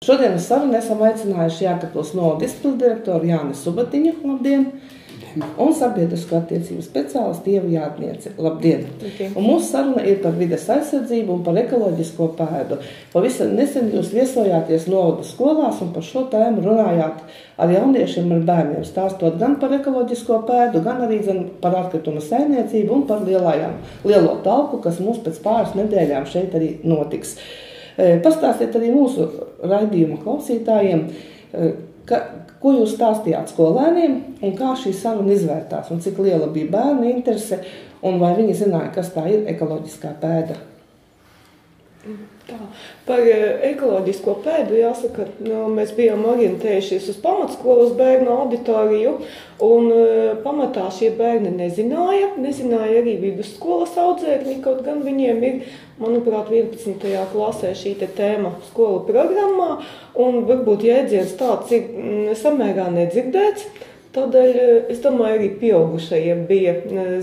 Šodienas sarunu esam aicinājuši Jēkabpils novada izpilddirektoru Jāni Subatiņu, labdien, un sabiedrisko attiecību speciālistu Ievu Jātnieci, labdien. Un mūsu saruna ir par vides aizsardzību un par ekoloģisko pēdu. Pavisam nesen jūs viesojāties novada skolās un par šo tēmu runājāt ar jauniešiem un bērniem, stāstot gan par ekoloģisko pēdu, gan arī par atkrituma saimniecību un par lielo talku, kas mums pēc pāris nedēļām šeit arī notiks. Pastāstiet arī mūsu raidījuma klausītājiem, ko jūs stāstījāt skolēniem un kā šī saruna izvērtās un cik liela bija bērnu interese un vai viņi zināja, kas tā ir ekoloģiskā pēda. Tā, par ekoloģisko pēdu jāsaka, mēs bijām orientējušies uz pamatskolas bērnu auditoriju un pamatā šie bērni nezināja arī vidusskolas audzēkņi, kaut gan viņiem ir, manuprāt, 11. klasē šī tēma skolu programmā un varbūt jēdziens tāds ir samērā nedzirdēts. Tādēļ, es domāju, arī pieaugušajiem bija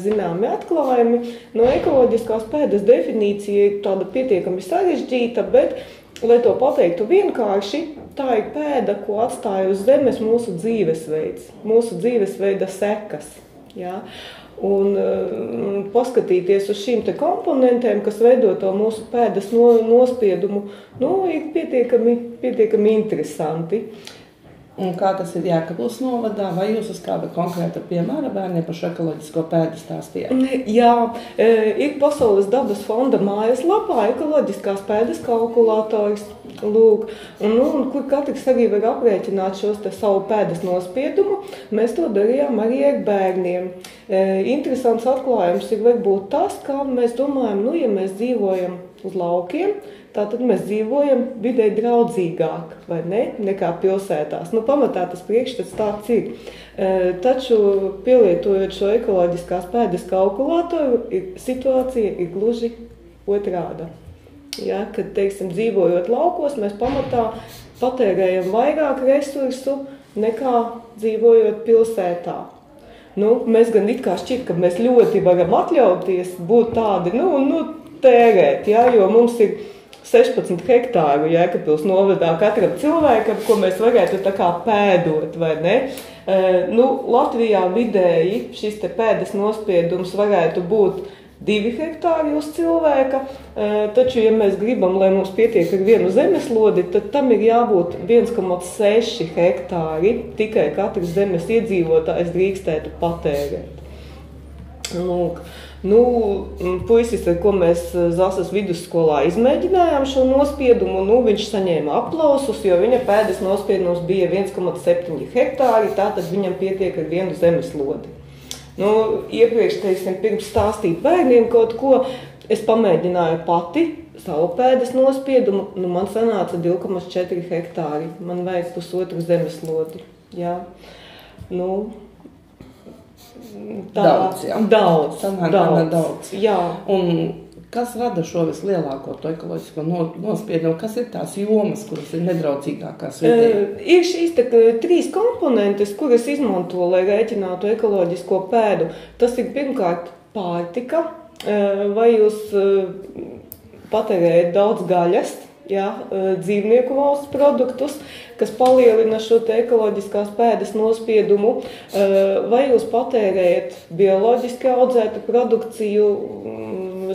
zināmi atklājumi. No ekoloģiskās pēdas definīcija ir tāda pietiekami sarežģīta, bet, lai to pateiktu vienkārši, tā ir pēda, ko atstāja uz zemes mūsu dzīvesveids, mūsu dzīvesveida sekas. Ja? Un paskatīties uz šīm te komponentēm, kas veido to mūsu pēdas nospiedumu, ir pietiekami interesanti. Un kā tas ir Jēkabpils novadā, vai jūs uz kāda konkrēta piemēra bērniem par šo ekoloģisko pēdu stāstījāt? Jā, ir Pasaules dabas fonda mājaslapā ekoloģiskās pēdas kalkulators, lūk, un kur katrs arī var aprēķināt šos savu pēdas nospiedumu. Mēs to darījām arī ar bērniem. Interesants atklājums ir varbūt tas, kā mēs domājam, ja mēs dzīvojam uz laukiem, tātad mēs dzīvojam vidē draudzīgāk, vai ne, nekā pilsētās. Pamatā tas priekšstats tāds ir. Taču, pielietojot šo ekoloģiskās pēdas kalkulātoru, situācija ir gluži otrāda. Ja, kad, teiksim, dzīvojot laukos, mēs pamatā patērējam vairāk resursu nekā dzīvojot pilsētā. Mēs gan it kā šķiet, ka mēs ļoti varam atļauties būt tādi, tērēt, ja, jo mums ir 16 hektāru Jēkabpils novadā katram cilvēkam, ko mēs varētu tā kā pēdot, vai ne? Latvijā vidēji šis te pēdas nospiedums varētu būt 2 hektāri uz cilvēka, taču, ja mēs gribam, lai mums pietiek ar vienu zemeslodi, tad tam ir jābūt 1,6 hektāri, tikai katrs zemes iedzīvotājs drīkstētu patērēt. Puisis, ar ko mēs Zasas vidusskolā izmēģinājām šo nospiedumu, viņš saņēma aplausus, jo viņa pēdas nospiedums bija 1,7 hektāri, tātad viņam pietiek ar vienu zemeslodi. Iepriekš, teiksim, pirms stāstīt bērniem kaut ko, es pamēģināju pati savu pēdas nospiedumu, man sanāca 2,4 hektāri, man vajag pusotru zemeslodi. Jā. Daudz. Daudz. Jā. Un kas rada šo vislielāko to ekoloģisko nospiedumu? Kas ir tās jomas, kuras ir nedraudzīgākās vidē? Ir šīs 3 komponentes, kuras izmanto, lai rēķinātu ekoloģisko pēdu. Tas ir pirmkārt pārtika, vai jūs patērējat daudz gaļas, dzīvnieku valsts produktus, kas palielina šo ekoloģiskās pēdas nospiedumu, vai jūs patērējat bioloģiski audzētu produkciju,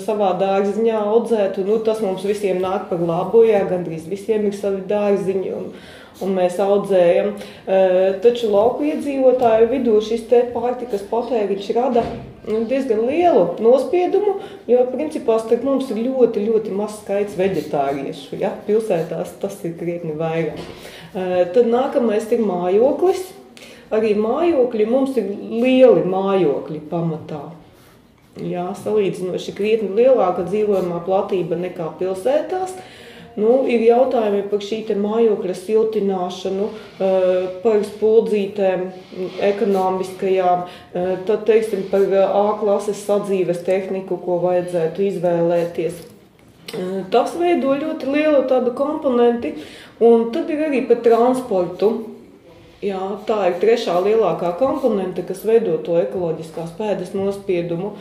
savā dārziņā audzētu, tas mums visiem nāk par labu, gandrīz visiem ir savi dārziņi un mēs audzējam. Taču lauku iedzīvotāju vidū šis pārtikas patēriņš rada diezgan lielu nospiedumu, jo principā starp mums ir ļoti, ļoti mazs skaits veģetāriešu. Ja? Pilsētās tas ir krietni vairāk. Tad nākamais ir mājoklis. Arī mājokļi, mums ir lieli mājokļi pamatā. Jā, salīdzinoši krietni lielāka dzīvojamā platība nekā pilsētās. Ir jautājumi par šī mājokļa siltināšanu, par spuldzītēm ekonomiskajām, tad, teiksim, par A klases sadzīves tehniku, ko vajadzētu izvēlēties. Tas veido ļoti lielu tādu komponenti, un tad ir arī par transportu. Jā, tā ir trešā lielākā komponente, kas veido to ekoloģiskās pēdas nospiedumu.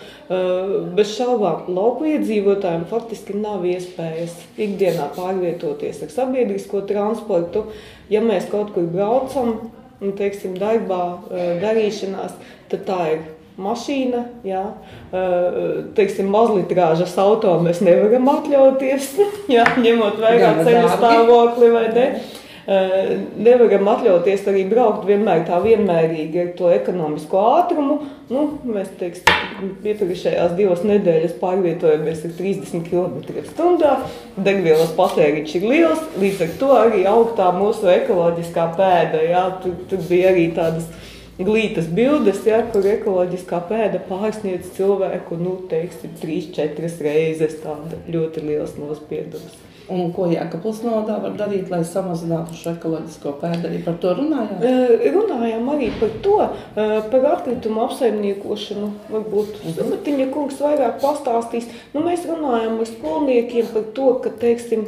Bez šaubām lauku iedzīvotājiem faktiski nav iespējas ikdienā pārvietoties ar sabiedrisko transportu. Ja mēs kaut kur braucam, teiksim, darbā, darīšanās, tad tā ir mašīna, jā, teiksim, mazlitrāžas auto mēs nevaram atļauties, jā, ņemot vērā ceļu stāvokli vai ne. Nevaram atļauties arī braukt vienmēr tā vienmērīgi ar to ekonomisko ātrumu. Mēs, teiksim, iepriekšējās 2 nedēļas pārvietojamies ar 30 km/h. Degvielas patēriņš ir liels, līdz ar to arī augtā mūsu ekoloģiskā pēda. Jā, tur bija arī tādas glītas bildes, jā, kur ekoloģiskā pēda pārsniedz cilvēku, teiksim, 3-4 reizes, tāda ļoti liels nospiedums. Un ko Jēkabpils novadā var darīt, lai samazinātu šo ekoloģisko pēdu? Arī par to runājām? Runājām arī par to, par atkritumu apsaimniekošanu. Varbūt Subatiņa kungs vairāk pastāstīs. Mēs runājām ar skolniekiem par to, ka, teiksim,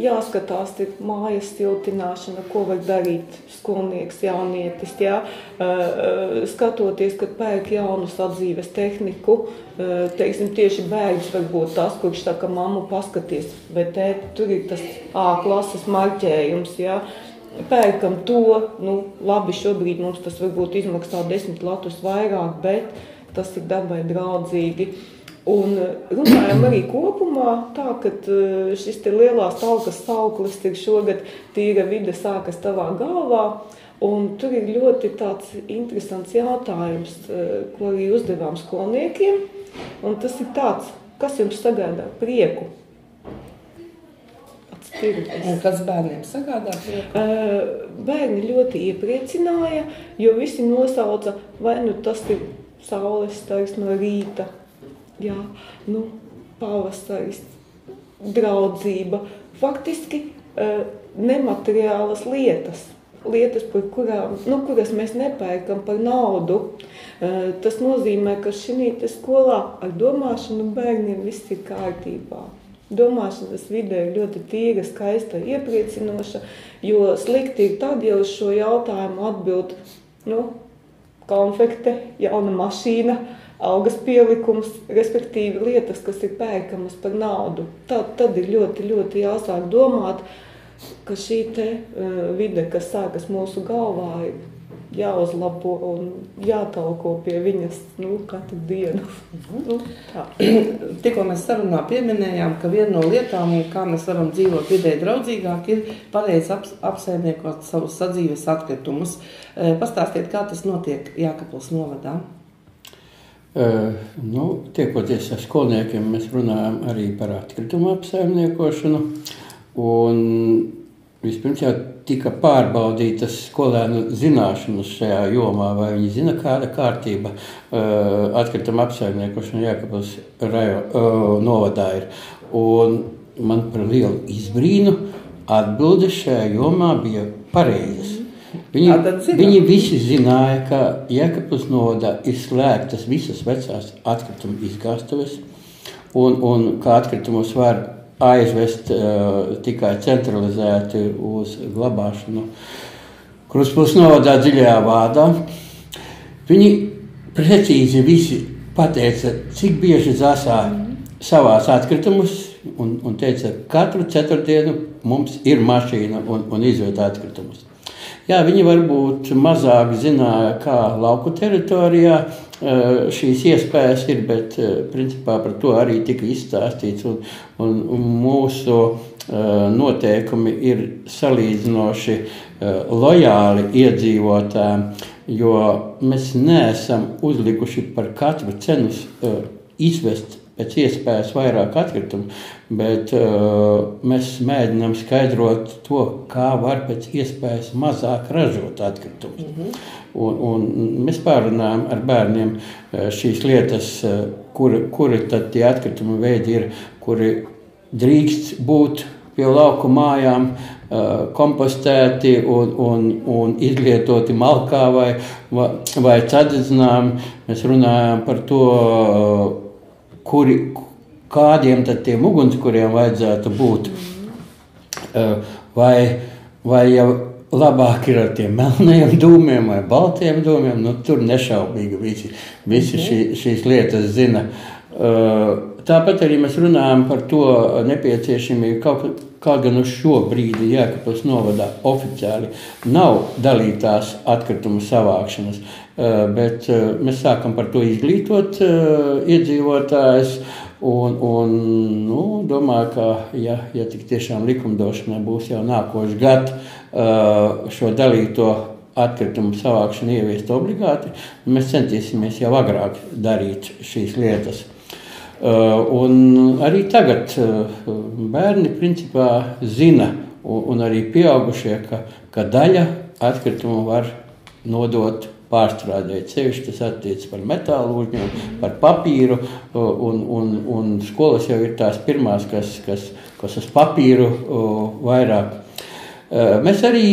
jāskatās ir mājas siltināšana, ko var darīt skolnieks, jaunietis, jā. Skatoties, kad pērk jaunu sadzīves tehniku, teiksim, tieši bērns var būt tas, kurš saka, mammu paskaties, bet tur ir tas A klases marķējums, jā. Pērkam to, labi, šobrīd mums tas varbūt izmaksā 10 latus vairāk, bet tas ir dabai draudzīgi. Un runājam arī kopumā tā, ka šis te lielās talkas sauklis ir šogad tīra vide sākas tavā galvā. Un tur ir ļoti tāds interesants jautājums, ko arī uzdevām skolniekiem. Un tas ir tāds, kas jums sagādā prieku? Un kas bērniem sagādā prieku? Bērni ļoti iepriecināja, jo visi nosauca, vai tas ir saules stars no rīta, jā, pavasaris, draudzība. Faktiski nemateriālas lietas, par kuras mēs nepērkam par naudu. Tas nozīmē, ka šī skolā ar domāšanu bērniem viss ir kārtībā. Domāšanas vide ir ļoti tīra, skaista, iepriecinoša, jo slikti ir tad, ja uz šo jautājumu atbild, konfekte, jauna mašīna, algas pielikums, respektīvi lietas, kas ir pērkamas par naudu. Tad ir ļoti, ļoti jāsāk domāt, ka šī te vide, kas sākas mūsu galvā, ir jāuzlabo un jātalko pie viņas katru dienu. Tikko mēs sarunā pieminējām, ka viena no lietām, kā mēs varam dzīvot vidē draudzīgāk, ir pareizi apsaimniekot savus sadzīves atkritumus. Pastāstiet, kā tas notiek Jēkabpils novadā? Tiekoties ar skolniekiem, mēs runājam arī par atkritumu apsaimniekošanu. Un vispirms jau tika pārbaudītas skolēnu zināšanas šajā jomā, vai viņi zina, kāda kārtība atkrituma apsaimniekošana Jēkabpils novadā ir. Un man par lielu izbrīnu atbildes šajā jomā bija pareizas. Viņi visi zināja, ka Jēkabpils novadā ir slēgtas visas vecās atkrituma izgāstuves, un kā atkritumus var aizvest tikai centralizēti uz glabāšanu Krustpils novadā Dziļajā Vādā. Viņi precīzi visi pateica, cik bieži zasā savās atkritumus, un teica, katru ceturtdienu mums ir mašīna un izved atkritumus. Jā, viņi varbūt mazāk zināja, kā lauku teritorijā šīs iespējas ir, bet principā par to arī tika izstāstīts, un mūsu noteikumi ir salīdzinoši lojāli iedzīvotājiem, jo mēs neesam uzlikuši par katru cenu izvest pēc iespējas vairāk atkritumu, bet mēs mēģinām skaidrot to, kā var pēc iespējas mazāk ražot atkritumus. Un mēs pārunājam ar bērniem šīs lietas, kuri tad tie atkritumi veidi ir, kuri drīkst būt pie lauku mājām kompostēti un izlietoti malkā vai cadedzinām. Mēs runājam par to, kādiem tad tiem ugunskuriem vajadzētu būt. Vai jau labāk ir ar tiem melnajiem dūmiem vai baltiem dūmiem. Nu, tur nešaubīgi visi šīs lietas zina. Tāpat arī mēs runājam par to nepieciešamību, kaut gan uz šo brīdi Jēkabpils novadā oficiāli nav dalītās atkritumu savākšanas, bet mēs sākam par to izglītot iedzīvotājus. Domāju, ka ja tik tiešām likumdošanai būs jau nākošais gads šo dalīto atkritumu savākšanu ieviest obligāti, mēs centīsimies jau agrāk darīt šīs lietas. Un arī tagad bērni principā zina, un arī pieaugušie, ka daļa atkritumu var nodot pārstrādēt. Sevišķi tas attiecas par metālu uzņēmumu, par papīru, un skolas jau ir tās pirmās, kas uz papīru vairāk. Mēs arī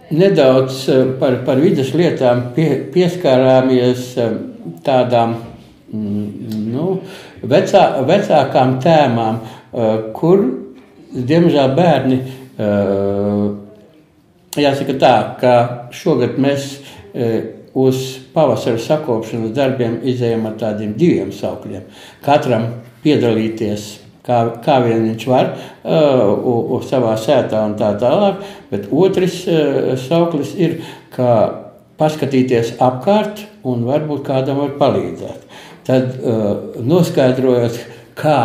nedaudz par vides lietām pieskārāmies tādām vecākām tēmām, kur, diemžēl, bērni, jāsaka tā, ka šogad mēs uz pavasara sakopšanas darbiem izējām ar tādiem 2 saukļiem. Katram piedalīties, kā vien viņš var, savā sētā un tā tālāk, bet otrs sauklis ir, ka paskatīties apkārt un varbūt kādam var palīdzēt. Tad noskaidrojot, kā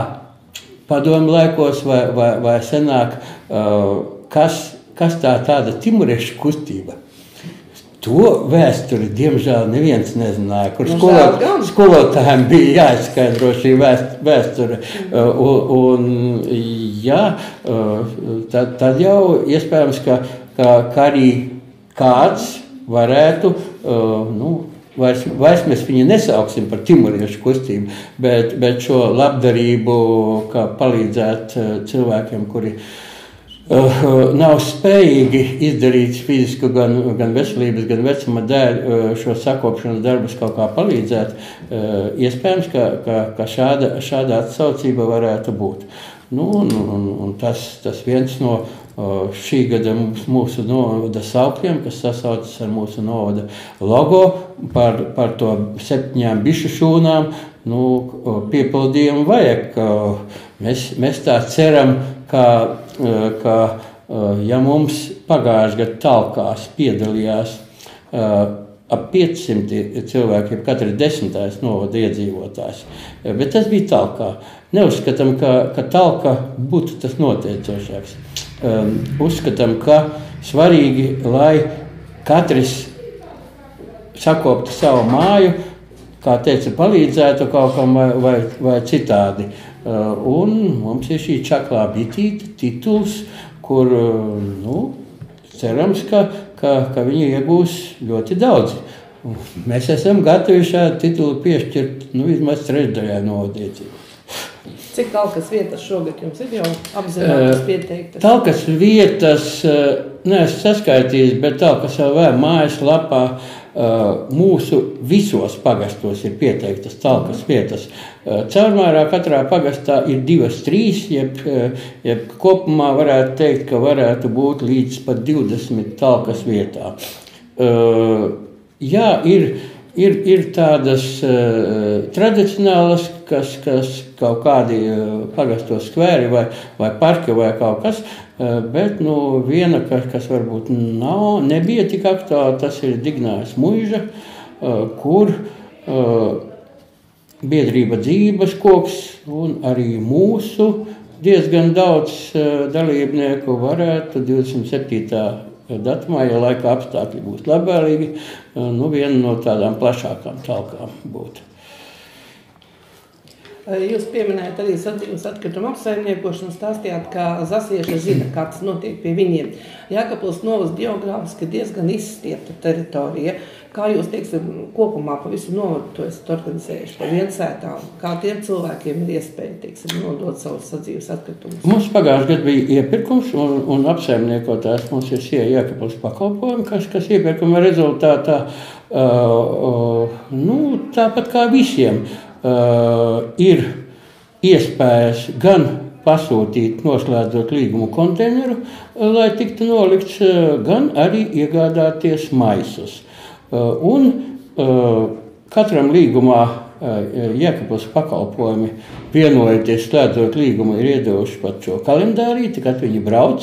padomu laikos vai senāk, kas tāda timurešu kustība. To vēsturi, diemžēl, neviens nezināja, kur skolotājiem bija jāizskaidro šī vēsture. Tad jau iespējams, ka arī kāds varētu, vairs mēs viņu nesauksim par timuriešu kustību, bet šo labdarību, kā palīdzēt cilvēkiem, kuri nav spējīgi izdarīt fizisku gan veselības, gan vecuma dēļ šo sakopšanas darbus kaut kā palīdzēt, iespējams, ka šāda atsaucība varētu būt. Un tas viens no šī gada mūsu novada saukļiem, kas sasaucas ar mūsu novada logo par to 7 bišu šūnām, piepildījumu vajag. Mēs tā ceram, ka ja mums pagājušajā gadā Talkās piedalījās ap 500 cilvēkiem, katrs 10. novada iedzīvotājs, bet tas bija Talkā. Neuzskatām, ka Talka būtu tas noteicošāks. Uzskatām, ka svarīgi, lai katrs sakoptu savu māju, kā teica, palīdzētu kaut kam vai citādi. Un mums ir šī čaklā bitīte tituls, kur, cerams, ka viņi iegūs ļoti daudz. Mēs esam gatavi šādu titulu piešķirt, vismaz 3/3 novadiecību. Cik Talkas vietas šogad jums ir jau apzinātas pieteiktas? Talkas vietas, neesmu saskaitījis, bet Talkas LV mājaslapā mūsu visos pagastos ir pieteiktas Talkas vietas. Caurmērā katrā pagastā ir 2-3, jeb kopumā varētu teikt, ka varētu būt līdz pat 20 Talkas vietā. Jā, ir tādas tradicionālas, kas kaut kādi pagastos skvēri vai parki vai kaut kas, bet viena, kas varbūt nebija tik aktuāla, tas ir Dignājas muiža, kur biedrība Dzīves koks un arī mūsu diezgan daudz dalībnieku varētu 27. datumā, ja laika apstākļi būs labvēlīgi, viena no tādām plašākām talkām būt. Jūs pieminējat arī sadzīves atkritumu apsaimniekošanu, stāstījāt, ka zasieši zina, kā tas notiek pie viņiem. Jēkabpils novads geogrāfiski diezgan izstiepta teritorija. Kā jūs, kopumā pa visu novadu to esat organizējuši pa viensētām? Kā tiem cilvēkiem ir iespēja, nodot savus sadzīves atkritumus? Mums pagājušajā gadā bija iepirkums un apsaimniekotājs mums ir Jēkabpils pakalpojumi, kas iepirkuma rezultātā, tāpat kā visiem, ir iespējas gan pasūtīt, noslēdzot līgumu konteineru, lai tiktu nolikts, gan arī iegādāties maisus. Un katram līgumā Jēkabpils pakalpojumi, vienojoties slēdzot līgumu, ir iedevuši pat šo kalendārīti, kad viņi brauc.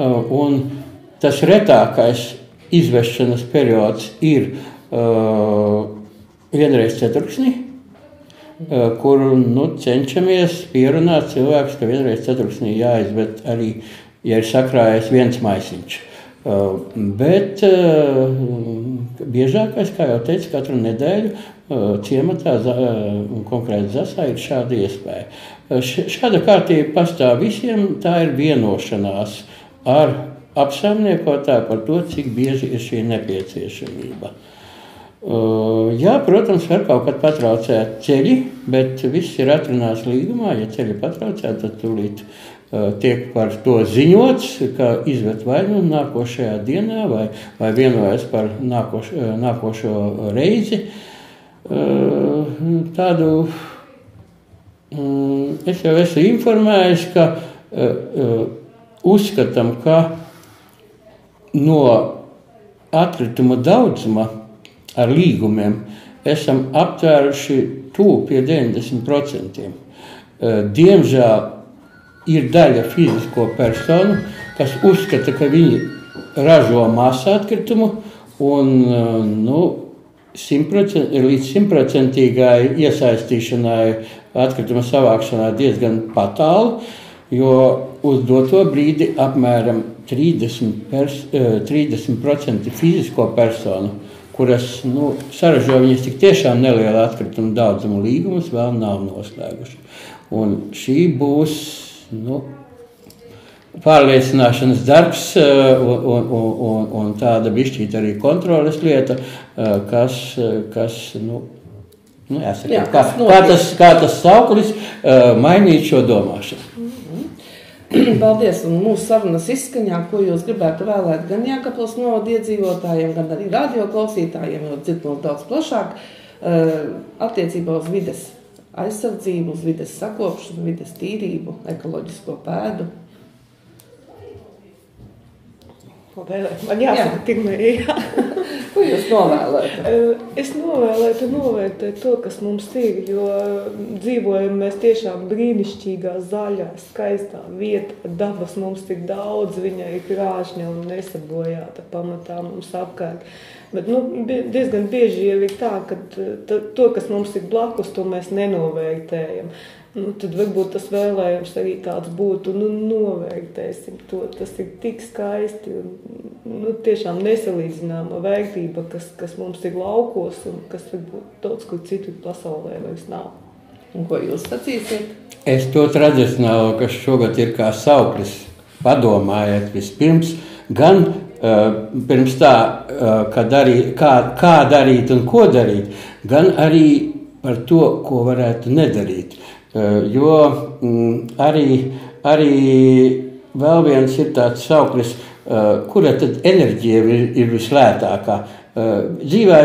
Un tas retākais izvešanas periods ir vienreiz ceturksnī, kur cenšamies pierunāt cilvēkus, ka vienreiz ceturksnī jāizved arī, ja ir sakrājies viens maisiņš. Bet biežākais, kā jau teicu, katru nedēļu ciematā un konkrēti Zasā ir šāda iespēja. Šāda kārtība pastāv visiem, tā ir vienošanās ar apsaimniekotāju par to, cik bieži ir šī nepieciešamība. Jā, protams, var kaut kad patraucēt ceļi, bet viss ir atrunāts līgumā. Ja ceļi patraucēt, tad tūlīt tiek par to ziņots, ka izved vai nu nākošajā dienā, vai vienojas par nākošo reizi. Tādu es jau esmu informējis, ka uzskatām, ka no atkrituma daudzuma ar līgumiem esam aptvēruši tuvu pie 90%. Diemžēl ir daļa fizisko personu, kas uzskata, ka viņi ražo masu atkritumu un līdz 100% iesaistīšanai atkrituma savākšanā diezgan patālu, jo uz doto brīdi apmēram 30% fizisko personu, kuras saražo viņas tik tiešām nelielu atkritumu daudzumu līgumus, vēl nav noslēguši. Un šī būs pārliecināšanas darbs un tāda bišķīt arī kontroles lieta, kā tas sauklis mainīt šo domāšanu. Paldies, un mūsu sarunas izskaņā, ko jūs gribētu vēlēt gan Jēkabpils novada iedzīvotājiem, gan arī radioklausītājiem, jo dzird mums daudz plašāk, attiecībā uz vides aizsardzību, uz vides sakopšanu, vides tīrību, ekoloģisko pēdu. Ko vēlēt? Man jāsaka pirmajā. Ko jūs novēlētu? Es novēlētu novērtēt to, kas mums ir, jo dzīvojam mēs tiešām brīnišķīgā, zaļā, skaistā vietā. Dabas mums tik daudz, viņa ir krāšņa un nesabojāta pamatā mums apkārt. Bet diezgan bieži jau ir tā, ka to, kas mums ir blakus, to mēs nenovērtējam. Tad varbūt tas vēlējums arī tāds būtu, novērtēsim to, tas ir tik skaisti un tiešām nesalīdzināma vērtība, kas mums ir laukos un kas varbūt daudz kur citur pasaulē vairs nav. Un ko jūs sacīsiet? Es to tradicionālo, kas šogad ir kā sauklis, padomājiet vispirms, gan pirms tā, kā darīt un ko darīt, gan arī par to, ko varētu nedarīt. Jo arī vēl viens ir tāds sauklis, kura tad enerģija ir vislētākā. Dzīvē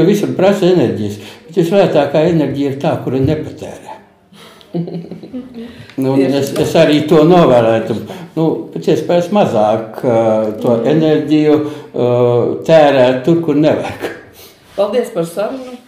visur prasa enerģijas, bet vislētākā enerģija ir tā, kura nepatērē. Es arī to novērētu. Pēc iespējas mazāk to enerģiju tērēt tur, kur nevajag. Paldies par sarunu.